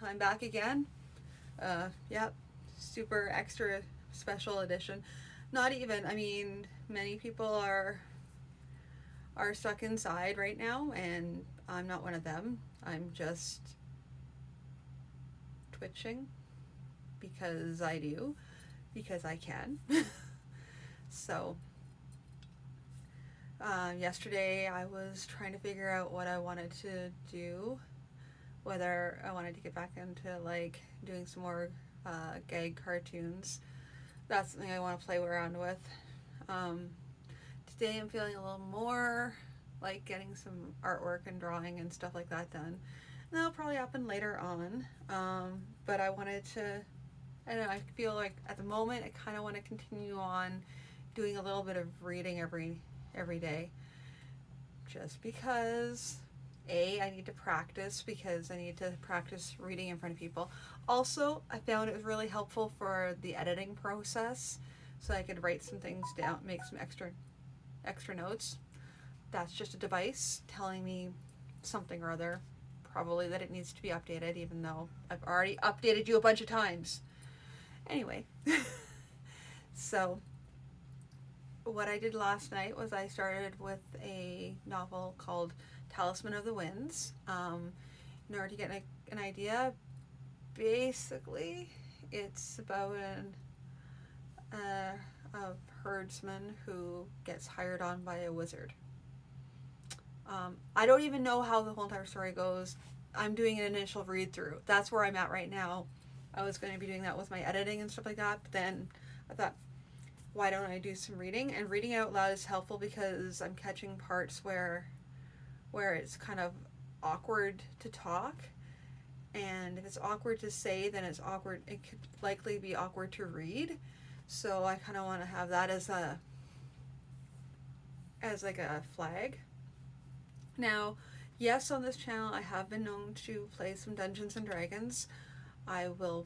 I'm back again. Yep, super extra special edition. Not even, I mean, many people are stuck inside right now, and I'm not one of them. I'm just twitching because I do, because I can. So, yesterday I was trying to figure out what I wanted to do, whether I wanted to get back into like doing some more gag cartoons. That's something I want to play around with. Um, Today I'm feeling a little more like getting some artwork and drawing and stuff like that done. And that'll probably happen later on. But I wanted to, I don't know, I feel like at the moment I kind of want to continue on doing a little bit of reading every day, just because I need to practice, because I need to practice reading in front of people. Also, I found it was really helpful for the editing process, so I could write some things down, make some extra notes. That's just a device telling me something or other, probably that it needs to be updated, even though I've already updated you a bunch of times. Anyway, so what I did last night was I started with a novel called Talisman of the Winds. In order to get an idea, basically, it's about a herdsman who gets hired on by a wizard. I don't even know how the whole entire story goes. I'm doing an initial read through. That's where I'm at right now. I was going to be doing that with my editing and stuff like that, but then I thought, why don't I do some reading? And reading out loud is helpful because I'm catching parts where it's kind of awkward to talk. And if it's awkward to say, then it's awkward. It could likely be awkward to read. So I kind of want to have that as like a flag. Now, yes, on this channel I have been known to play some Dungeons and Dragons. I will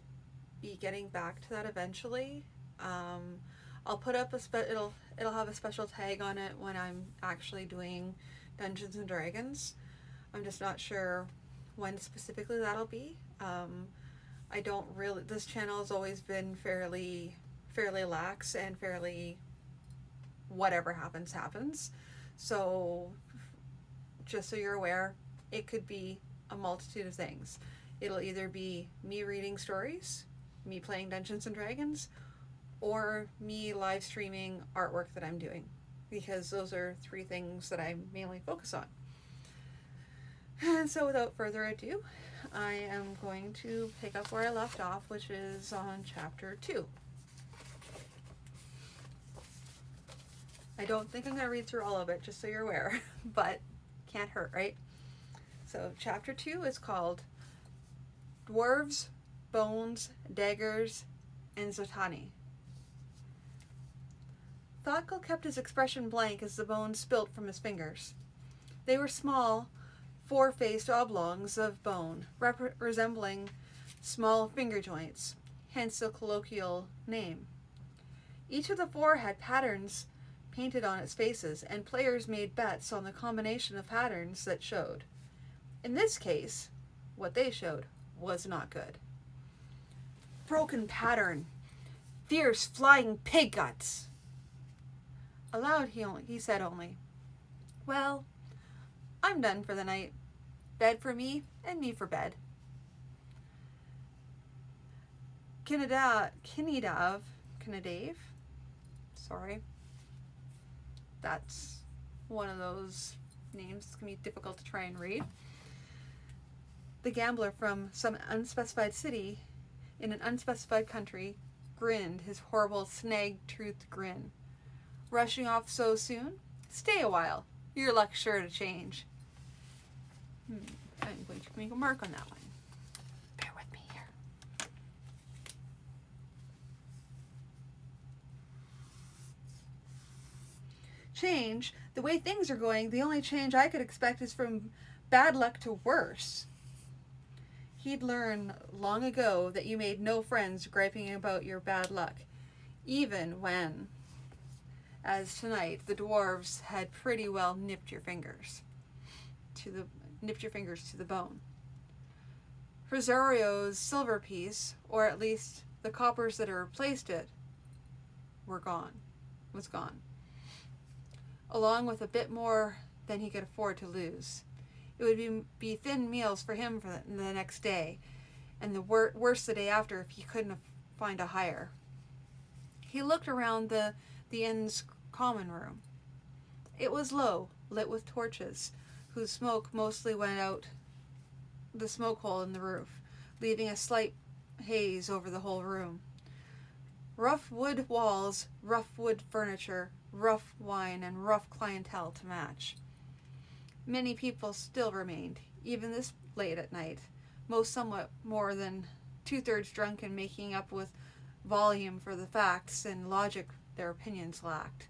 be getting back to that eventually. I'll put up it'll have a special tag on it when I'm actually doing Dungeons and Dragons. I'm just not sure when specifically that'll be. I don't really. This channel has always been fairly lax and fairly whatever happens. So just so you're aware, it could be a multitude of things. It'll either be me reading stories, me playing Dungeons and Dragons, or me live streaming artwork that I'm doing, because those are three things that I mainly focus on. And so without further ado, I am going to pick up where I left off, which is on chapter 2. I don't think I'm going to read through all of it, just so you're aware, but can't hurt, right? So chapter 2 is called Dwarves, Bones, Daggers, and Zotani. Thoughtful kept his expression blank as the bones spilt from his fingers. They were small, four-faced oblongs of bone, resembling small finger joints, hence the colloquial name. Each of the four had patterns painted on its faces, and players made bets on the combination of patterns that showed. In this case, what they showed was not good. Broken pattern. Fierce flying pig guts. Aloud he said only, "Well, I'm done for the night. Bed for me, and me for bed." Kinidave, sorry. That's one of those names that's going to be difficult to try and read. The gambler from some unspecified city in an unspecified country grinned his horrible snag-toothed grin. "Rushing off so soon? Stay a while. Your luck's sure to change." I'm going to make a mark on that one. Bear with me here. Change? The way things are going, the only change I could expect is from bad luck to worse. He'd learned long ago that you made no friends griping about your bad luck, even when, as tonight, the dwarves had pretty well nipped your fingers to the bone. Rosario's silver piece, or at least the coppers that had replaced it, was gone, along with a bit more than he could afford to lose. It would be thin meals for him for the next day, and the worse the day after if he couldn't find a hire. He looked around the inn's common room. It was low, lit with torches, whose smoke mostly went out the smoke hole in the roof, leaving a slight haze over the whole room. Rough wood walls, rough wood furniture, rough wine, and rough clientele to match. Many people still remained, even this late at night, most somewhat more than 2/3 drunk and making up with volume for the facts and logic their opinions lacked.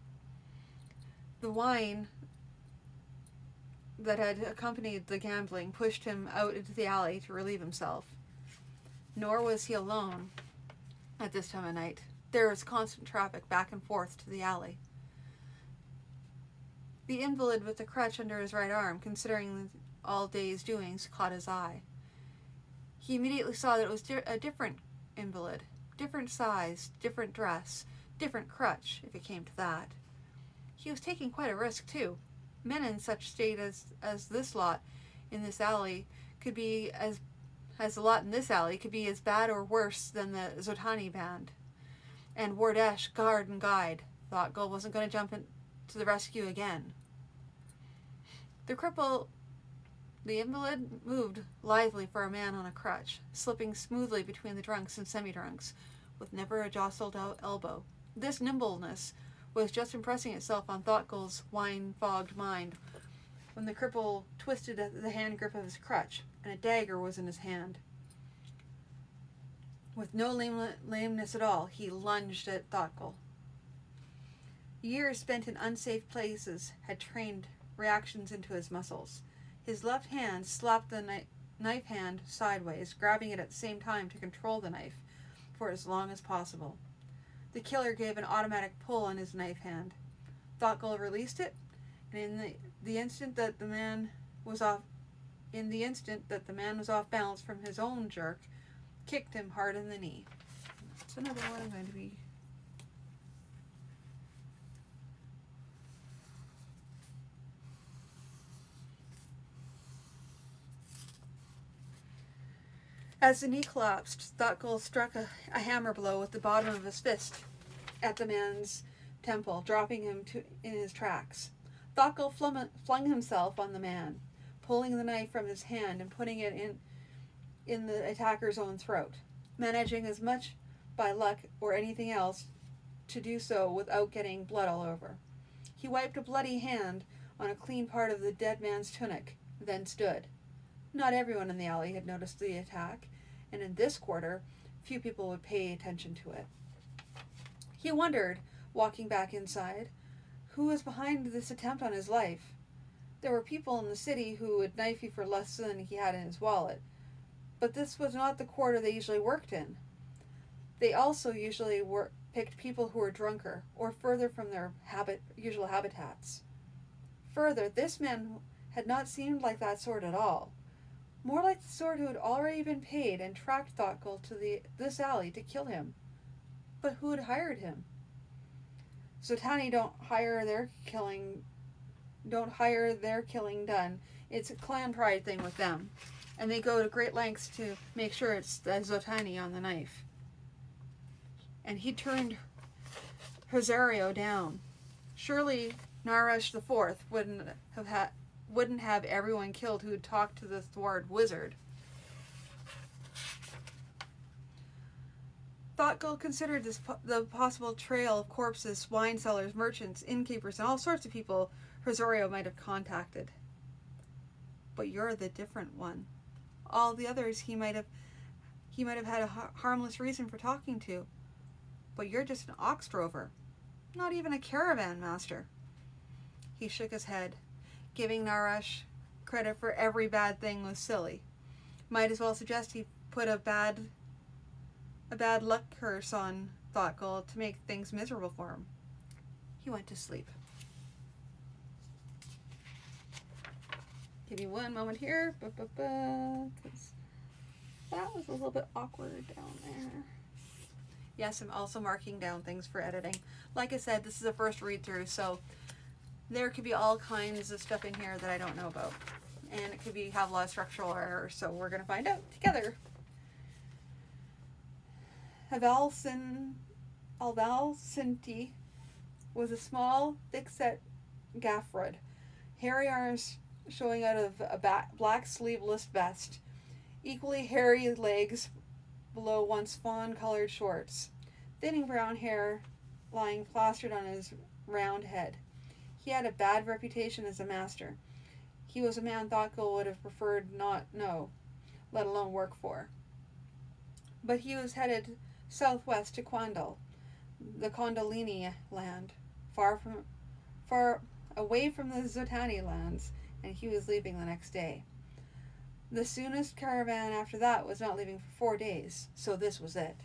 The wine that had accompanied the gambling pushed him out into the alley to relieve himself. Nor was he alone at this time of night. There was constant traffic back and forth to the alley. The invalid with the crutch under his right arm, considering all day's doings, caught his eye. He immediately saw that it was a different invalid, different size, different dress, different crutch, if it came to that. He was taking quite a risk, too. Men in such state as this lot in this alley could be as the lot in this alley could be as bad or worse than the Zotani band. And Wardesh, guard and guide, thought Gull wasn't going to jump in to the rescue again. The invalid moved lithely for a man on a crutch, slipping smoothly between the drunks and semi-drunks, with never a jostled elbow. This nimbleness was just impressing itself on Thoughtgul's wine-fogged mind when the cripple twisted at the hand grip of his crutch, and a dagger was in his hand. With no lameness at all, he lunged at Thoughtgul. Years spent in unsafe places had trained reactions into his muscles. His left hand slapped the knife hand sideways, grabbing it at the same time to control the knife for as long as possible. The killer gave an automatic pull on his knife hand. Thoughtgul released it, and in the instant that the man was off balance from his own jerk, kicked him hard in the knee. That's another one I'm going to be. As the knee collapsed, Thoughtgul struck a hammer blow with the bottom of his fist at the man's temple, dropping him in his tracks. Thoughtgul flung himself on the man, pulling the knife from his hand and putting it in the attacker's own throat, managing as much by luck or anything else to do so without getting blood all over. He wiped a bloody hand on a clean part of the dead man's tunic, then stood. Not everyone in the alley had noticed the attack, and in this quarter, few people would pay attention to it. He wondered, walking back inside, who was behind this attempt on his life. There were people in the city who would knife you for less than he had in his wallet, but this was not the quarter they usually worked in. They also usually picked people who were drunker or further from their usual habitats. Further, this man had not seemed like that sort at all. More like the sort who had already been paid and tracked Thoughtgul to this alley to kill him. But who had hired him? Zotani don't hire their killing done. It's a clan pride thing with them, and they go to great lengths to make sure it's the Zotani on the knife. And he turned Rosario down. Surely Naresh IV wouldn't have everyone killed who had talked to the thwart wizard. Thoughtgul considered the possible trail of corpses, wine sellers, merchants, innkeepers, and all sorts of people Rosario might have contacted. But you're the different one. All the others he might have had a harmless reason for talking to. But you're just an ox drover, not even a caravan master. He shook his head. Giving Naresh credit for every bad thing was silly. Might as well suggest he put a bad luck curse on Thoughtgul to make things miserable for him. He went to sleep. Give me one moment here. that was a little bit awkward down there. Yes, I'm also marking down things for editing. Like I said, this is a first read through, so there could be all kinds of stuff in here that I don't know about. And it could have a lot of structural errors, so we're going to find out together. Alvalcinti was a small, thick-set Gaffrod, hairy arms showing out of a black sleeveless vest, equally hairy legs below once fawn-colored shorts, thinning brown hair lying plastered on his round head. He had a bad reputation as a master. He was a man Thoughtful would have preferred not know, let alone work for. But he was headed southwest to Quandal, the Condolini land, far away from the Zotani lands, and he was leaving the next day. The soonest caravan after that was not leaving for 4 days, so this was it.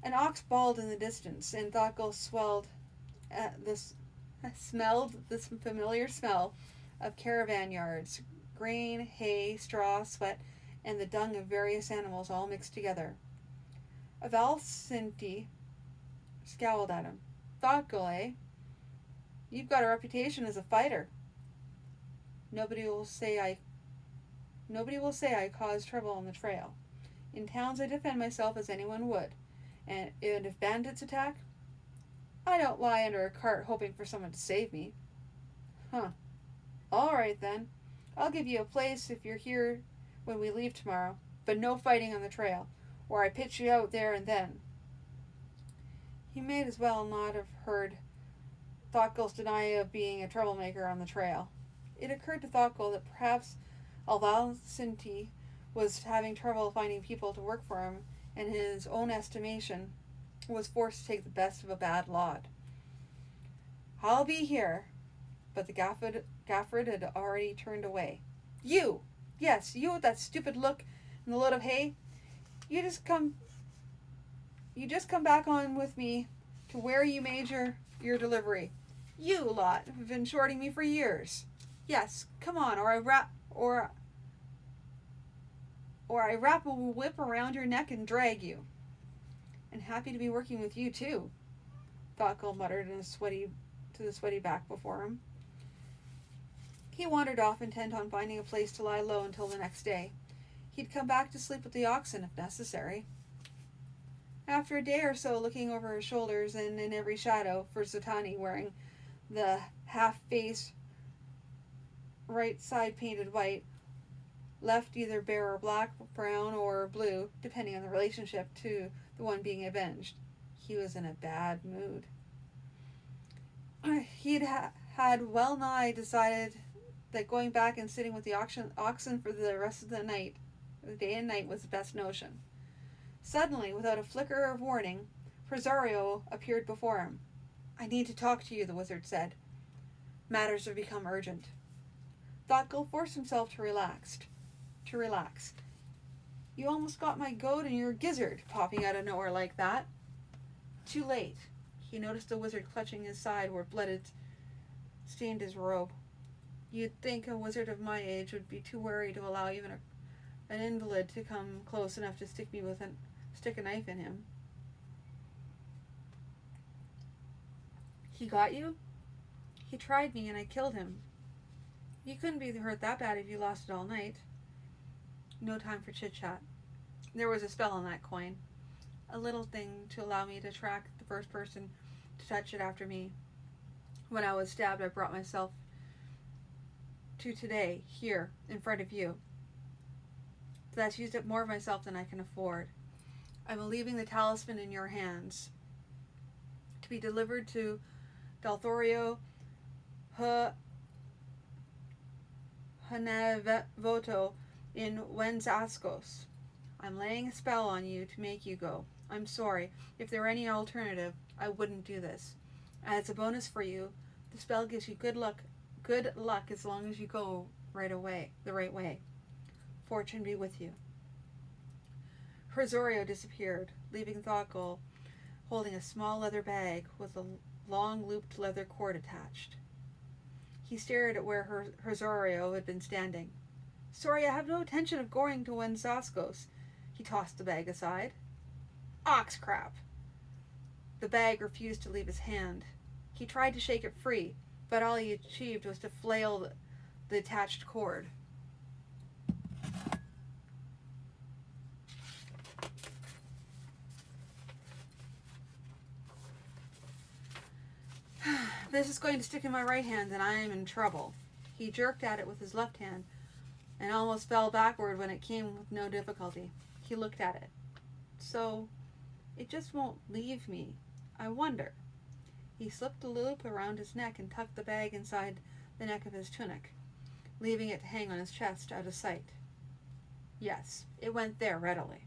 An ox bawled in the distance, and Thoughtful smelled this familiar smell of caravan yards, grain, hay, straw, sweat, and the dung of various animals all mixed together. Avalcinti scowled at him. Thoughtful, eh? You've got a reputation as a fighter. Nobody will say I caused trouble on the trail. In towns I defend myself as anyone would, and if bandits attack, I don't lie under a cart hoping for someone to save me. Huh. All right then. I'll give you a place if you're here when we leave tomorrow, but no fighting on the trail, or I pitch you out there and then. He may as well not have heard Thoughtful's denial of being a troublemaker on the trail. It occurred to Thoughtful that perhaps Alvalcinti was having trouble finding people to work for him, and in his own estimation was forced to take the best of a bad lot. I'll be here. But the Gafford had already turned away. You! Yes, you with that stupid look and the load of hay. You just come back on with me to where you made your delivery. You lot have been shorting me for years. Yes, come on, or I wrap a whip around your neck and drag you. And happy to be working with you too, Thoughtful muttered to the sweaty back before him. He wandered off, intent on finding a place to lie low until the next day. He'd come back to sleep with the oxen if necessary. After a day or so looking over his shoulders and in every shadow for Zotani wearing the half-face, right side painted white, left either bare or black, brown, or blue, depending on the relationship to the one being avenged, he was in a bad mood. He'd had well nigh decided that going back and sitting with the oxen for the rest of the day and night, was the best notion. Suddenly, without a flicker of warning, Rosario appeared before him. I need to talk to you, the wizard said. Matters have become urgent. Thoughtful forced himself to relax. You almost got my goat and your gizzard popping out of nowhere like that. Too late. He noticed the wizard clutching his side where blood had stained his robe. You'd think a wizard of my age would be too wary to allow even an invalid to come close enough to stick a knife in him. He got you? He tried me and I killed him. You couldn't be hurt that bad if you lost it all night. No time for chit-chat. There was a spell on that coin. A little thing to allow me to track the first person to touch it after me. When I was stabbed, I brought myself to today, here, in front of you. That's used up more of myself than I can afford. I'm leaving the talisman in your hands, to be delivered to Dalthorio Hanavoto in Wenzascos. I'm laying a spell on you to make you go. I'm sorry. If there were any alternative, I wouldn't do this. As a bonus for you, the spell gives you good luck as long as you go the right way. Fortune be with you. Rosario disappeared, leaving Thoughtful holding a small leather bag with a long looped leather cord attached. He stared at where Rosario had been standing. Sorry, I have no intention of going to Wensaskos. He tossed the bag aside. Ox crap. The bag refused to leave his hand. He tried to shake it free, but all he achieved was to flail the attached cord. This is going to stick in my right hand, and I am in trouble. He jerked at it with his left hand and almost fell backward when it came with no difficulty. He looked at it. So, it just won't leave me. I wonder. He slipped the loop around his neck and tucked the bag inside the neck of his tunic, leaving it to hang on his chest out of sight. Yes, it went there readily.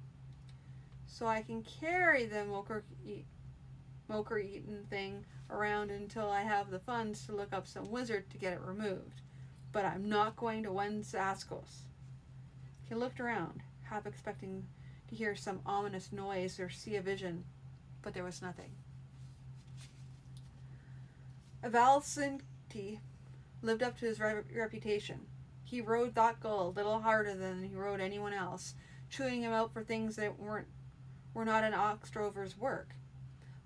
So I can carry the mocher-eaten thing around until I have the funds to look up some wizard to get it removed. But I'm not going to Wensaskos. He looked around, half expecting to hear some ominous noise or see a vision, but there was nothing. Valsinti lived up to his reputation. He rode Thotgal a little harder than he rode anyone else, chewing him out for things that were not an ox drover's work.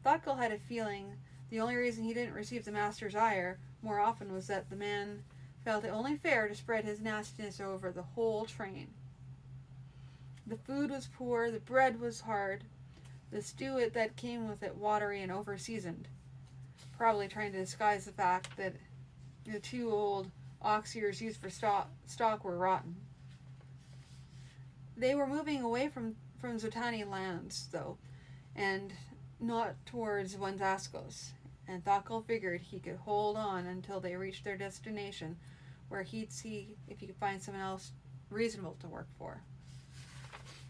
Thotgal had a feeling the only reason he didn't receive the master's ire more often was that the man felt it only fair to spread his nastiness over the whole train. The food was poor, the bread was hard, the stew that came with it watery and over-seasoned, probably trying to disguise the fact that the 2 old ox ears used for stock were rotten. They were moving away from Zotani lands, though, and not towards Wensaskos, and Thotgal figured he could hold on until they reached their destination, where he'd see if he could find someone else reasonable to work for.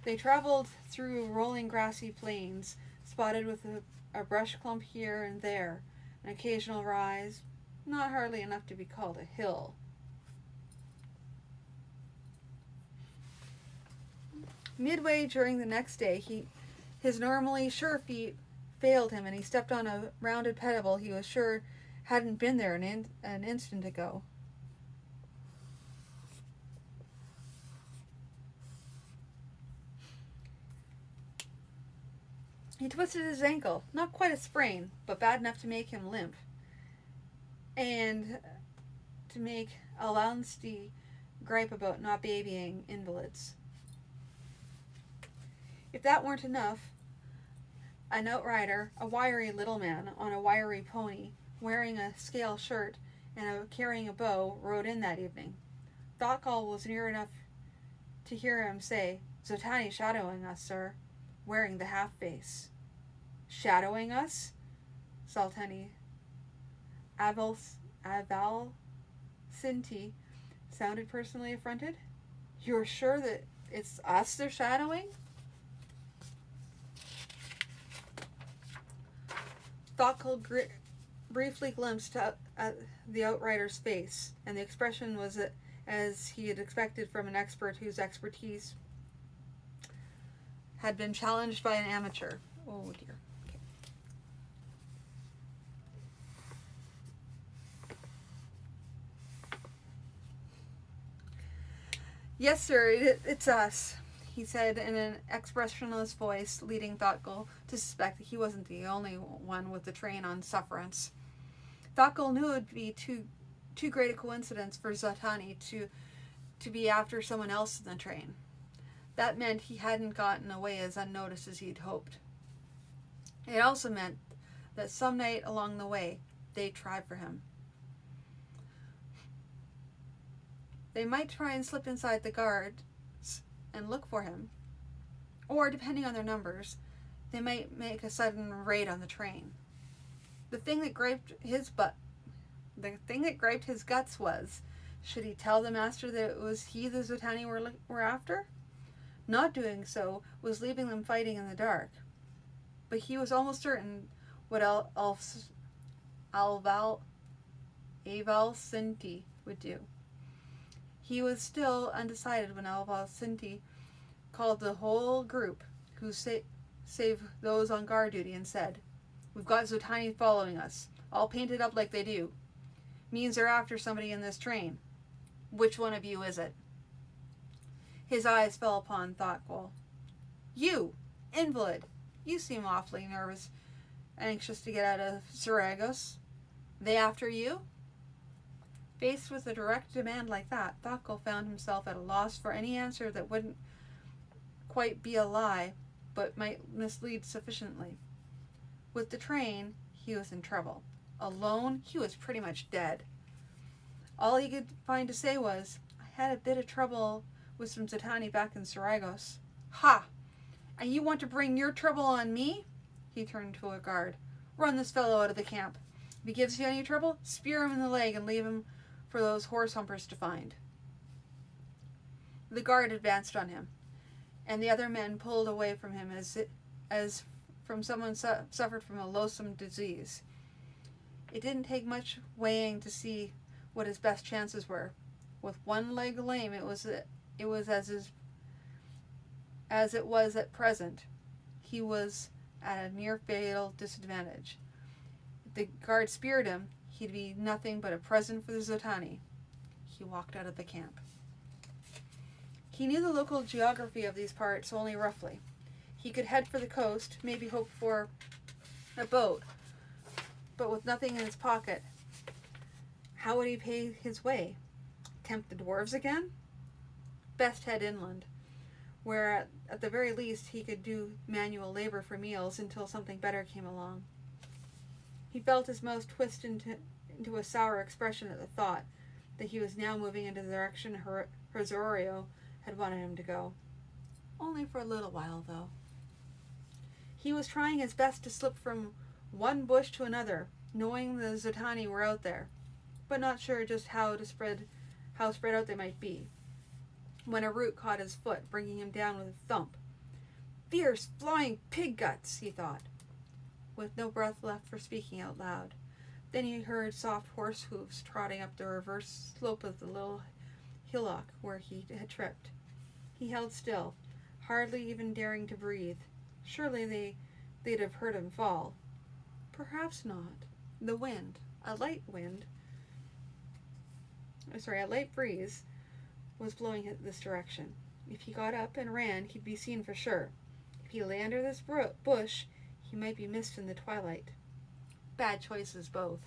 They traveled through rolling grassy plains, spotted with a brush clump here and there, an occasional rise, not hardly enough to be called a hill. Midway during the next day, his normally sure feet failed him, and he stepped on a rounded pebble he was sure hadn't been there an instant ago. He twisted his ankle, not quite a sprain, but bad enough to make him limp, and to make Alansty gripe about not babying invalids. If that weren't enough, an outrider, a wiry little man on a wiry pony, wearing a scale shirt and carrying a bow, rode in that evening. Thotgal was near enough to hear him say, "Zotani shadowing us, sir," wearing the half-face. Shadowing us? Sultani Avalsinti sounded personally affronted. You're sure that it's us they're shadowing? Thotgal briefly glimpsed at the outrider's face, and the expression was as he had expected from an expert whose expertise had been challenged by an amateur. Oh dear. Okay. Yes, sir, it's us, he said in an expressionless voice, leading Thotgal to suspect that he wasn't the only one with the train on sufferance. Thotgal knew it would be too great a coincidence for Zotani to be after someone else in the train. That meant he hadn't gotten away as unnoticed as he'd hoped. It also meant that some night along the way, they'd try for him. They might try and slip inside the guards and look for him. Or, depending on their numbers, they might make a sudden raid on the train. The thing that griped his guts was, should he tell the master that it was he the Zotani were after? Not doing so was leaving them fighting in the dark. But he was almost certain what Avalsinti would do. He was still undecided when Avalsinti called the whole group, who save those on guard duty, and said, "We've got Zotani following us, all painted up like they do. Means they're after somebody in this train. Which one of you is it?" His eyes fell upon Thoughtful. You, invalid, you seem awfully nervous, anxious to get out of Saragosse. They after you? Faced with a direct demand like that, Thoughtful found himself at a loss for any answer that wouldn't quite be a lie, but might mislead sufficiently. With the train, he was in trouble. Alone, he was pretty much dead. All he could find to say was, I had a bit of trouble with some Zetani back in Saragosse. Ha! And you want to bring your trouble on me? He turned to a guard. Run this fellow out of the camp. If he gives you any trouble, spear him in the leg and leave him for those horse humpers to find. The guard advanced on him, and the other men pulled away from him as from someone suffered from a loathsome disease. It didn't take much weighing to see what his best chances were. With one leg lame, it was as it was at present. He was at a near fatal disadvantage. If the guard speared him, he'd be nothing but a present for the Zetani. He walked out of the camp. He knew the local geography of these parts only roughly. He could head for the coast, maybe hope for a boat, but with nothing in his pocket, how would he pay his way? Tempt the dwarves again? Best head inland, where at the very least he could do manual labor for meals until something better came along. He felt his mouth twist into a sour expression at the thought that he was now moving into the direction Rosario had wanted him to go. Only for a little while, though. He was trying his best to slip from one bush to another, knowing the Zetani were out there, but not sure just how spread out they might be, when a root caught his foot, bringing him down with a thump. Fierce, flying pig guts, he thought, with no breath left for speaking out loud. Then he heard soft horse hoofs trotting up the reverse slope of the little hillock where he had tripped. He held still, hardly even daring to breathe. Surely they'd have heard him fall. Perhaps not. The wind, a light breeze, was blowing this direction. If he got up and ran, he'd be seen for sure. If he lay under this bush, he might be missed in the twilight. Bad choices, both.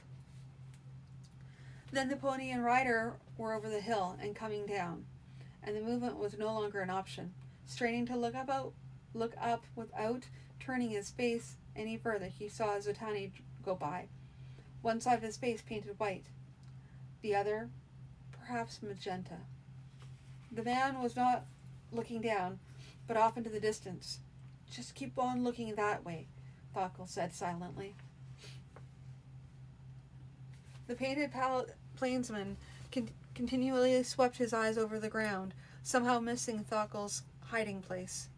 Then the pony and rider were over the hill and coming down, and the movement was no longer an option. Straining to look up without turning his face any further, he saw Zetani go by. One side of his face painted white, the other perhaps magenta. The man was not looking down, but off into the distance. Just keep on looking that way, Thoughtful said silently. The painted plainsman continually swept his eyes over the ground, somehow missing Thoughtful's hiding place.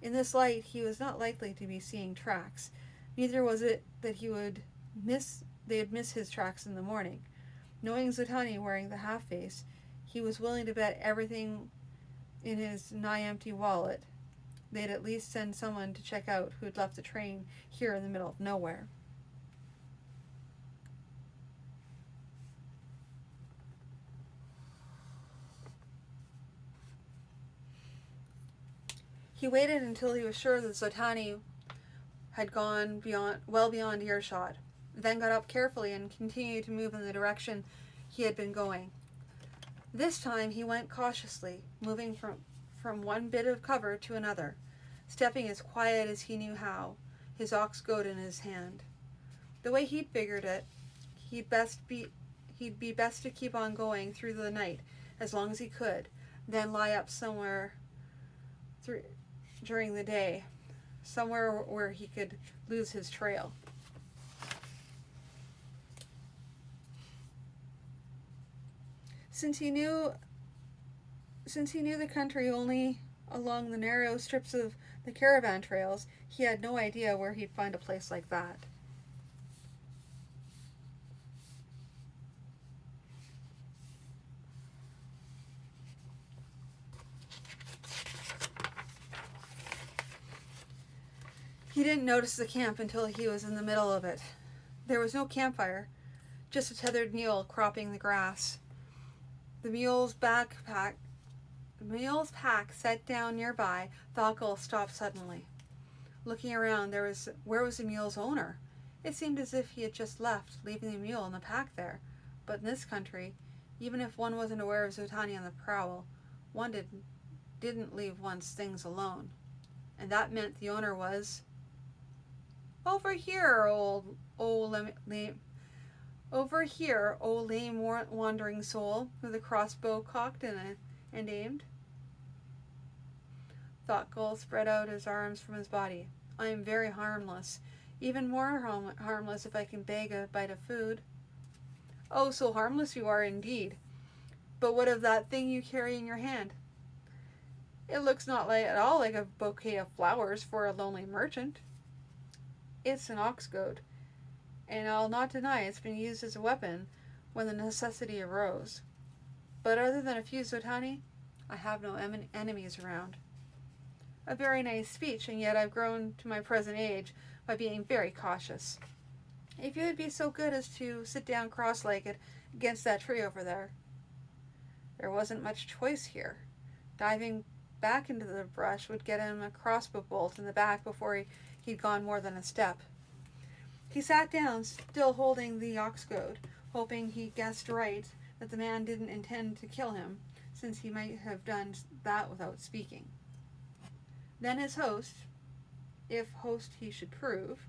In this light, he was not likely to be seeing tracks. Neither was it that they'd miss his tracks in the morning. Knowing Zetani wearing the half-face, he was willing to bet everything in his nigh-empty wallet they'd at least send someone to check out who'd left the train here in the middle of nowhere. He waited until he was sure that Zetani had gone well beyond earshot, then got up carefully and continued to move in the direction he had been going. This time he went cautiously, moving from one bit of cover to another, stepping as quiet as he knew how, his ox goad in his hand. The way he'd figured it, he'd be best to keep on going through the night as long as he could, then lie up somewhere during the day, somewhere where he could lose his trail. Since he knew the country only along the narrow strips of the caravan trails, he had no idea where he'd find a place like that. He didn't notice the camp until he was in the middle of it. There was no campfire, just a tethered mule cropping the grass. The mule's backpack mule's pack set down nearby, Thoggle stopped suddenly. Looking around, where was the mule's owner? It seemed as if he had just left, leaving the mule and the pack there. But in this country, even if one wasn't aware of Zotani on the prowl, one didn't leave one's things alone. And that meant the owner was... Over here, over here, O lame wandering soul, with a crossbow cocked and aimed. Thoughtful spread out his arms from his body. I am very harmless, even more harmless if I can beg a bite of food. Oh, so harmless you are indeed. But what of that thing you carry in your hand? It looks not at all like a bouquet of flowers for a lonely merchant. It's an ox goad, and I'll not deny it's been used as a weapon when the necessity arose. But other than a few Zotani, I have no enemies around. A very nice speech, and yet I've grown to my present age by being very cautious. If you would be so good as to sit down cross-legged against that tree over there. There wasn't much choice here. Diving back into the brush would get him a crossbow bolt in the back before he'd gone more than a step. He sat down, still holding the ox goad, hoping he guessed right that the man didn't intend to kill him, since he might have done that without speaking. Then his host, if host he should prove,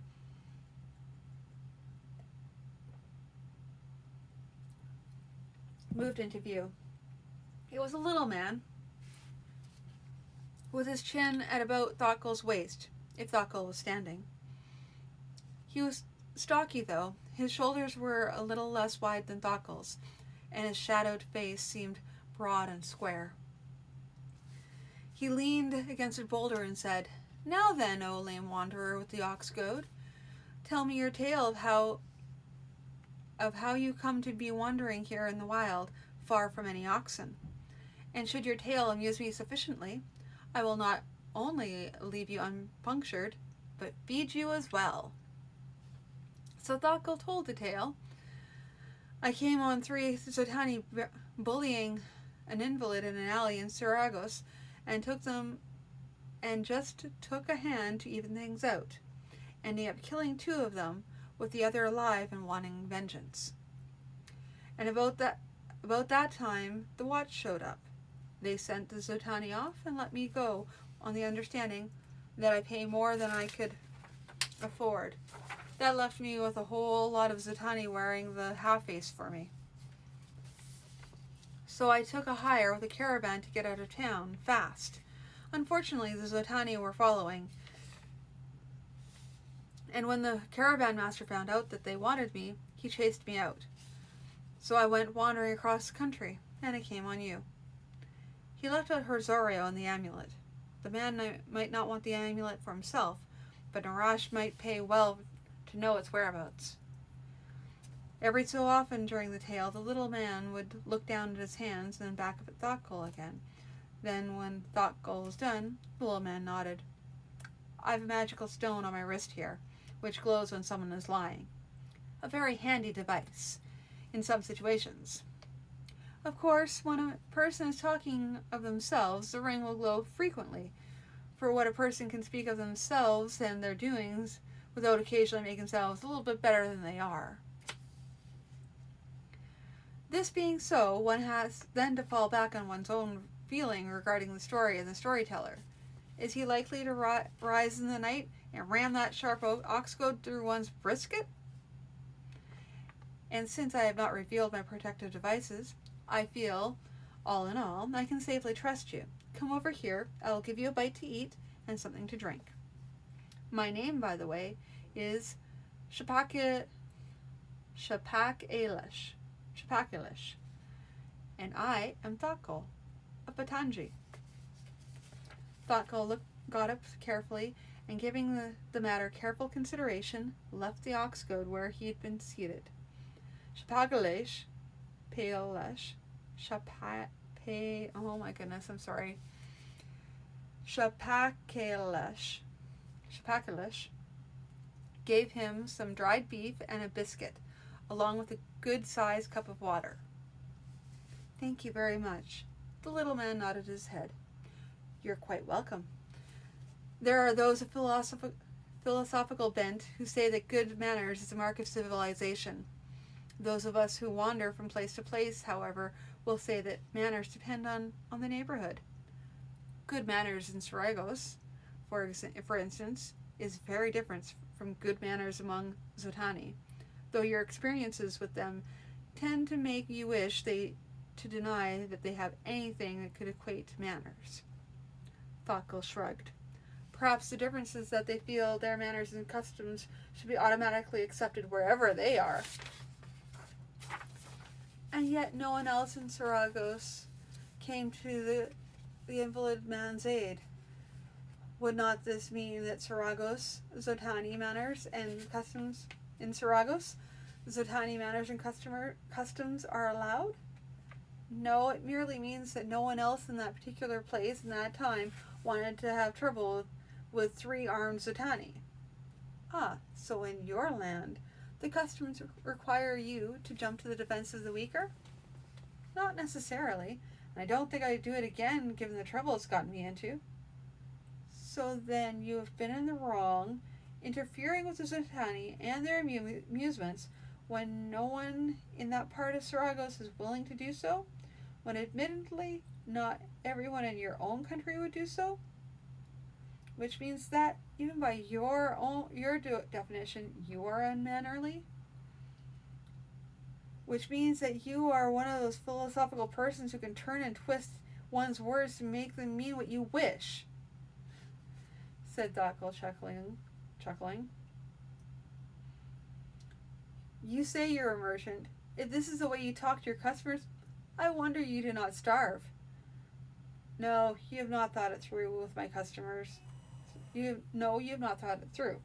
moved into view. It was a little man, with his chin at about Thoughtful's waist, if Thoughtful was standing. He was stocky, though. His shoulders were a little less wide than Thoughtful's, and his shadowed face seemed broad and square. He leaned against a boulder and said, "Now then, O lame wanderer with the ox goad, tell me your tale of how you come to be wandering here in the wild, far from any oxen. And should your tale amuse me sufficiently, I will not only leave you unpunctured, but feed you as well." So Thoughtful told the tale. I came on 3 Zotani bullying an invalid in an alley in Saragossa, and just took a hand to even things out, ending up killing 2 of them, with the other alive and wanting vengeance. And about that time, the watch showed up. They sent the Zotani off and let me go on the understanding that I pay more than I could afford. That left me with a whole lot of Zotani wearing the half-face for me. So I took a hire with a caravan to get out of town, fast. Unfortunately, the Zotani were following, and when the caravan master found out that they wanted me, he chased me out. So I went wandering across the country, and I came on you. He left out Herzorio and the amulet. The man might not want the amulet for himself, but Narash might pay well to know its whereabouts. Every so often during the tale, the little man would look down at his hands and then back up at Thoughtful again. Then, when Thoughtful was done, the little man nodded. I've a magical stone on my wrist here, which glows when someone is lying. A very handy device, in some situations. Of course, when a person is talking of themselves, the ring will glow frequently, for what a person can speak of themselves and their doings without occasionally making themselves a little bit better than they are. This being so, one has then to fall back on one's own feeling regarding the story and the storyteller. Is he likely to rise in the night and ram that sharp ox goad through one's brisket? And since I have not revealed my protective devices, I feel, all in all, I can safely trust you. Come over here, I will give you a bite to eat and something to drink. My name, by the way, is Shapakalish, and I am Thoughtful of Patanji. Thoughtful got up carefully, and giving the matter careful consideration, left the ox goad where he had been seated. Shapakalish, oh my goodness, I'm sorry. Shapakalish gave him some dried beef and a biscuit, along with a good-sized cup of water. Thank you very much. The little man nodded his head. You're quite welcome. There are those of philosophical bent who say that good manners is a mark of civilization. Those of us who wander from place to place, however, will say that manners depend on the neighborhood. Good manners in Saragossa, for instance, is very different from good manners among Zotani, though your experiences with them tend to make you wish to deny that they have anything that could equate to manners. Thakkel shrugged. Perhaps the difference is that they feel their manners and customs should be automatically accepted wherever they are. And yet no one else in Saragossa came to the invalid man's aid. Would not this mean that Saragossa, Zotani manners and customs in Saragossa, Zotani manners and customs are allowed? No, it merely means that no one else in that particular place in that time wanted to have trouble with three-armed Zotani. Ah, so in your land, the customs require you to jump to the defense of the weaker? Not necessarily, and I don't think I'd do it again given the trouble it's gotten me into. So then you have been in the wrong, interfering with the Zotani and their amusements when no one in that part of Saragossa is willing to do so? When admittedly not everyone in your own country would do so? Which means that, even by your definition, you are unmannerly? Which means that you are one of those philosophical persons who can turn and twist one's words to make them mean what you wish, said Thakkel, chuckling. You say you're a merchant. If this is the way you talk to your customers, I wonder you do not starve. No, you have not thought it through with my customers. You have not thought it through.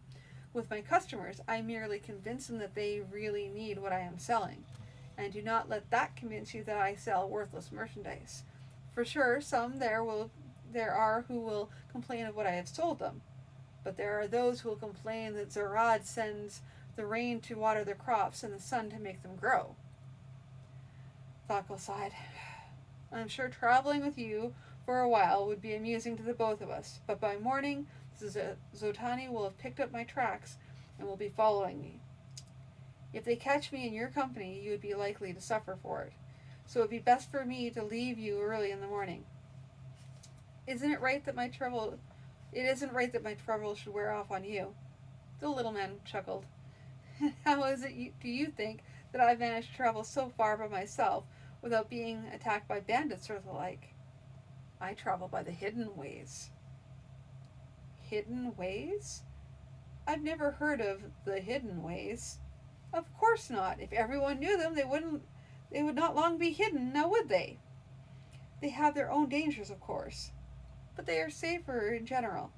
With my customers, I merely convince them that they really need what I am selling, and do not let that convince you that I sell worthless merchandise. For sure, some there are who will complain of what I have sold them, but there are those who will complain that Zarad sends the rain to water their crops and the sun to make them grow. Thakkel sighed. I'm sure traveling with you for a while would be amusing to the both of us, but by morning the Zotani will have picked up my tracks and will be following me. If they catch me in your company, you would be likely to suffer for it, so it would be best for me to leave you early in the morning. It isn't right that my trouble should wear off on you. The little man chuckled. How is it do you think that I've managed to travel so far by myself without being attacked by bandits or the like? I travel by the hidden ways. Hidden ways? I've never heard of the hidden ways. Of course not. If everyone knew them, they would not long be hidden, now would they? They have their own dangers, of course, but they are safer in general.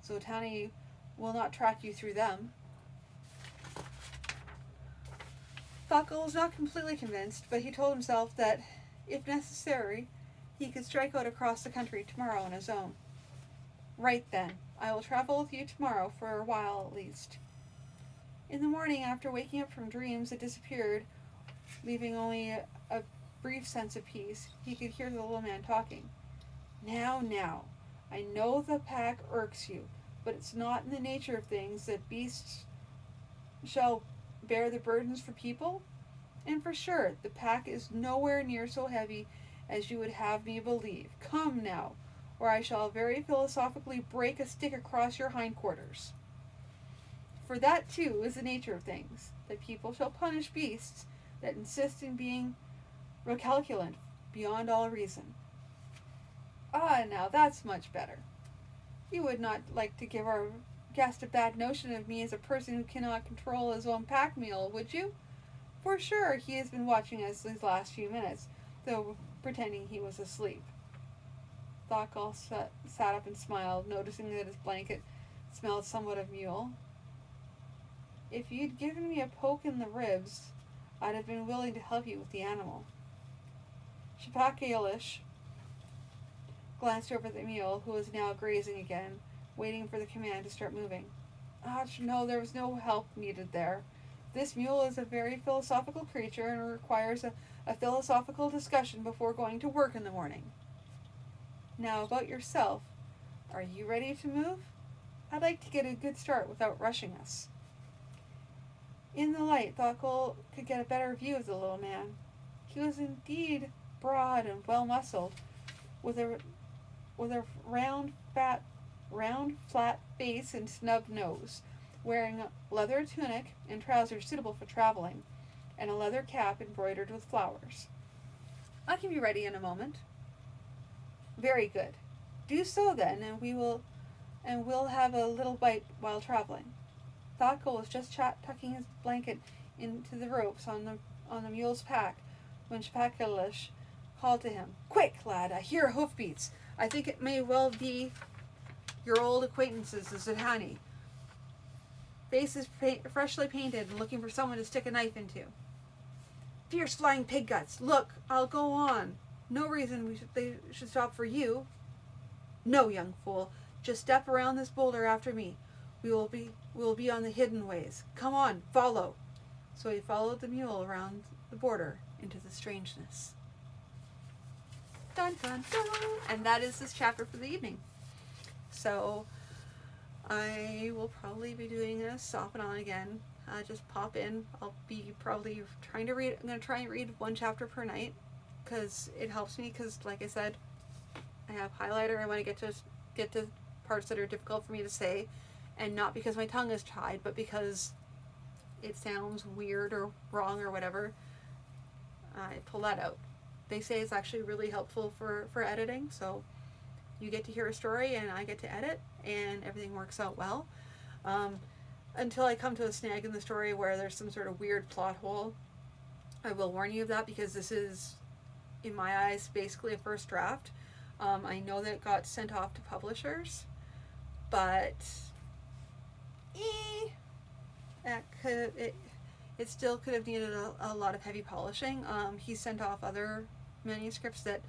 Zotani will not track you through them. Thakkel was not completely convinced, but he told himself that, if necessary, he could strike out across the country tomorrow on his own. Right then, I will travel with you tomorrow for a while at least. In the morning, after waking up from dreams that disappeared, leaving only a brief sense of peace, he could hear the little man talking. Now, I know the pack irks you, but it's not in the nature of things that beasts shall bear the burdens for people. And for sure, the pack is nowhere near so heavy as you would have me believe. Come now, or I shall very philosophically break a stick across your hindquarters. For that too is the nature of things, that people shall punish beasts that insist in being recalculent beyond all reason. Ah, now that's much better. You would not like to give our guest a bad notion of me as a person who cannot control his own pack mule, would you? For sure, he has been watching us these last few minutes, though pretending he was asleep. Thakkel sat up and smiled, noticing that his blanket smelled somewhat of mule. If you'd given me a poke in the ribs, I'd have been willing to help you with the animal. Shapak Elish glanced over at the mule, who was now grazing again, waiting for the command to start moving. No, there was no help needed there. This mule is a very philosophical creature and requires a philosophical discussion before going to work in the morning. Now about yourself. Are you ready to move? I'd like to get a good start without rushing us. In the light, Thockel could get a better view of the little man. He was indeed broad and well-muscled, with a round, flat face and snub nose, wearing a leather tunic and trousers suitable for traveling, and a leather cap embroidered with flowers. I can be ready in a moment. Very good. Do so then, and we'll have a little bite while traveling. Thockel was just tucking his blanket into the ropes on the mule's pack when Shpakalish called to him. Quick, lad, I hear hoofbeats. I think it may well be your old acquaintances, the Zidhani. Faces freshly painted and looking for someone to stick a knife into. Fierce flying pig guts. Look, I'll go on. No reason they should stop for you. No, young fool. Just step around this boulder after me. We will be on the hidden ways. Come on, follow. So he followed the mule around the border into the strangeness. Dun dun dun. And that is this chapter for the evening. So I will probably be doing this off and on again. Just pop in. I'll be probably trying to read. I'm going to try and read one chapter per night because it helps me. Because like I said, I have highlighter. I want to get to parts that are difficult for me to say, and not because my tongue is tied, but because it sounds weird or wrong or whatever. I pull that out. They say it's actually really helpful for editing. So you get to hear a story and I get to edit, and everything works out well. Until I come to a snag in the story where there's some sort of weird plot hole, I will warn you of that because this is, in my eyes, basically a first draft. I know that it got sent off to publishers, but it still could have needed a lot of heavy polishing. He sent off other manuscripts that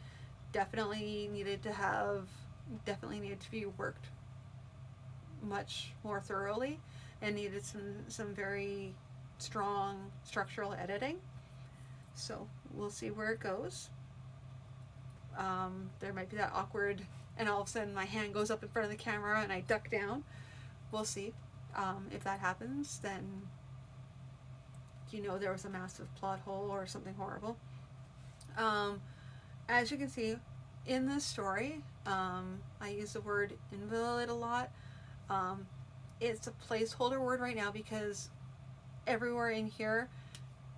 definitely needed to be worked much more thoroughly and needed some very strong structural editing. So we'll see where it goes. There might be that awkward, and all of a sudden my hand goes up in front of the camera and I duck down. We'll see. If that happens, then there was a massive plot hole or something horrible. As you can see in this story, I use the word invalid a lot. It's a placeholder word right now because everywhere in here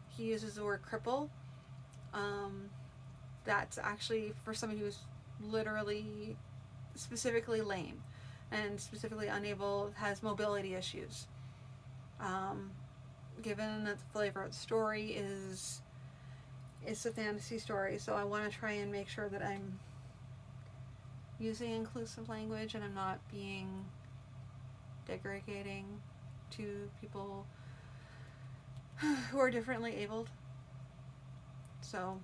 he uses the word cripple. That's actually for somebody who's literally specifically lame and specifically unable, has mobility issues. Given that the flavor of the story it's a fantasy story, so I want to try and make sure that I'm using inclusive language and I'm not being degrading to people who are differently abled. So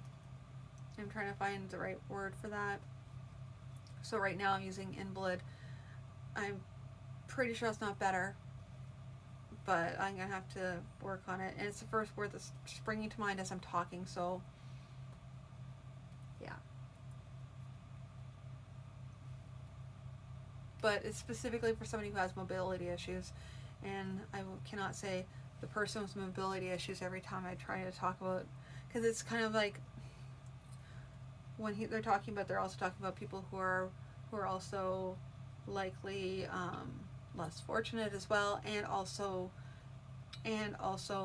I'm trying to find the right word for that. So right now I'm using invalid. I'm pretty sure it's not better, but I'm going to have to work on it. And it's the first word that's springing to mind as I'm talking, so yeah. But it's specifically for somebody who has mobility issues, and I cannot say the person with mobility issues every time I try to talk about, because it's kind of like when they're talking about, they're also talking about people who are also likely less fortunate as well, and also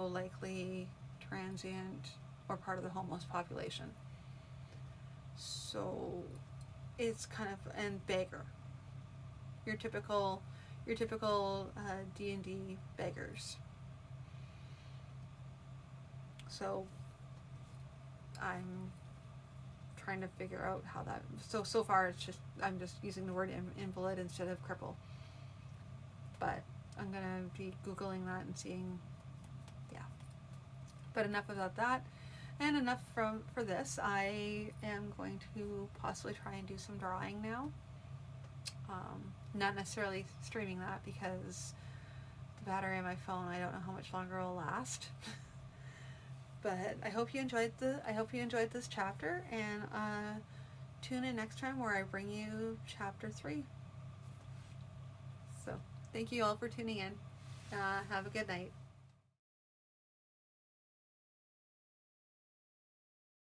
likely transient or part of the homeless population. So it's kind of, and beggar, your typical D&D beggars. So I'm trying to figure out how that, so far it's just, I'm just using the word invalid instead of cripple, but I'm gonna be Googling that and seeing, yeah. But enough about that, and enough for this. I am going to possibly try and do some drawing now. Not necessarily streaming that because the battery on my phone, I don't know how much longer it'll last. But I hope you enjoyed this chapter, and tune in next time where I bring you chapter 3. So, thank you all for tuning in. Have a good night.